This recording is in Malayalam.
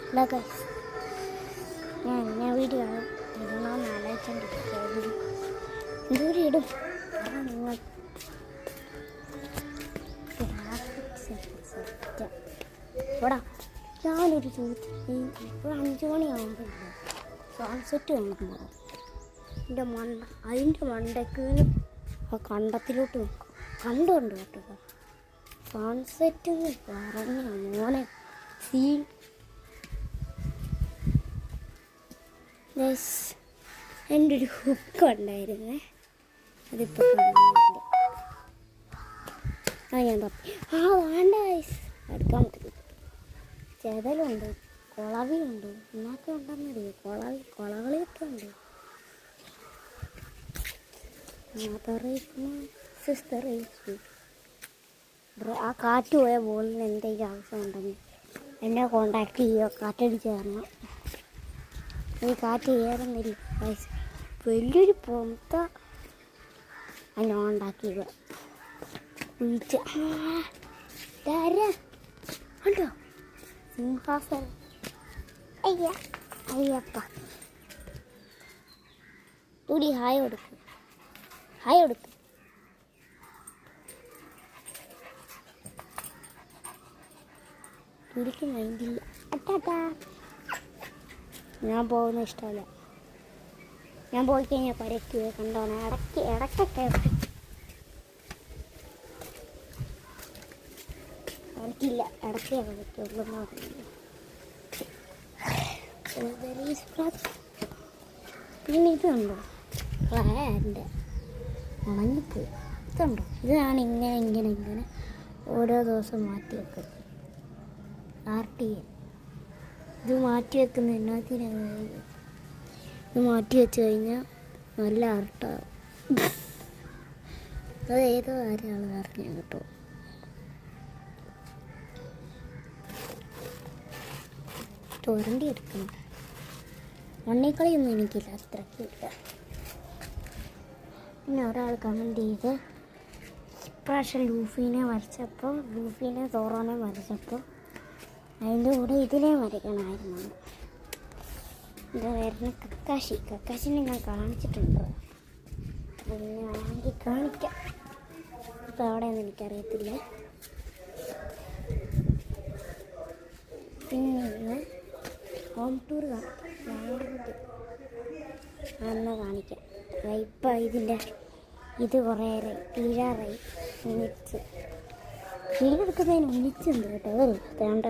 ഹലോ ഗൈസ്, ഞാൻ വീഡിയോ ഇടണമെന്ന് ആലോചിച്ചുകൊണ്ടിരിക്കുക. എന്തോരം ഇടും നിങ്ങൾ ഇവിടെ ഞാനൊരു ചോദിച്ചു. ഇപ്പോൾ 5 മണിയാകുമ്പോൾ സൺസെറ്റ് കാണുമ്പോൾ അതിൻ്റെ മണ്ടയ്ക്ക് ആ കണ്ടത്തിലോട്ട് നോക്കും. കണ്ടുണ്ട് കേട്ടോ സൺസെറ്റ് പറഞ്ഞ മോനെ സീൻ. എൻ്റെ ഒരു ഹുക്ക് ഉണ്ടായിരുന്നേ, അതിപ്പോൾ ഞാൻ തപ്പി. വേണ്ട ഗൈസ്, എടുക്കാൻ പറ്റില്ല. ചെതലുണ്ട്, കുളവിയുണ്ട്, എന്നൊക്കെ ഉണ്ടെന്നറിയോ. കുളകളിയൊക്കെ ഉണ്ട്. ആ കാറ്റ് പോയ ബോളിന് എന്തെങ്കിലും ആവശ്യമുണ്ടെങ്കിൽ എന്നെ കോണ്ടാക്ട് ചെയ്യുക. കാറ്റടിച്ച് തരണം. ഈ കാറ്റ് കയറുന്നില്ല ഗൈസ്. വലിയൊരു പൊന്ത അതിനെ ഉണ്ടാക്കിയത് കുഴിച്ച് ഉണ്ടോ സിംഹാസനം. അയ്യപ്പ തുടി ഹായ് കൊടുക്കും. തുടിക്ക് മൈൻഡില്ല. ഞാൻ പോകുന്ന ഇഷ്ടമല്ല. ഞാൻ പോയി കഴിഞ്ഞാൽ പരക്കുക കണ്ടോണേ. ഇടയ്ക്കൊക്കെ ഇടയ്ക്കില്ല, ഇടയ്ക്കേ പറ്റുള്ളൂ. പിന്നെ ഇതുണ്ടോ പ്ലാൻ്റെ ഉണങ്ങിപ്പോയി. ഇതുണ്ടോ, ഇത് ഞാൻ ഇങ്ങനെ ഓരോ ദിവസം മാറ്റി വെക്കും. ഇത് മാറ്റി വെക്കുന്ന എന്നാത്തിനാണ്? ഇത് മാറ്റി വെച്ച് കഴിഞ്ഞാൽ നല്ല ആർട്ടാവും. അത് ഏതോ ആരാൾ പറഞ്ഞു കേട്ടോ. ചൊരണ്ടി എടുക്കണം. മണ്ണിക്കളിയൊന്നും എനിക്കില്ല, അത്രയ്ക്കില്ല. പിന്നെ ഒരാൾ കമൻറ്റ് ചെയ്ത് ഇപ്രാവശ്യം ലൂഫീനെ തോറോനെ വരച്ചപ്പോൾ അതിൻ്റെ കൂടെ ഇതിനെ വരയ്ക്കണമായിരുന്നു. ഇത് വരുന്ന കക്കാശിനെ ഞാൻ കാണിച്ചിട്ടുണ്ട്. പിന്നെ വേണമെങ്കിൽ കാണിക്കാം. ഇപ്പം അവിടെയൊന്നും എനിക്കറിയത്തില്ല. പിന്നെ ഹോം ടൂർ അന്ന് കാണിക്കാം. ഇപ്പം ഇത് കുറേ തീരാറായി. മിനിറ്റ്സ് എടുക്കുന്നതിന് മിനിറ്റ്സ് ഉണ്ട് കേട്ടോ. വേണ്ട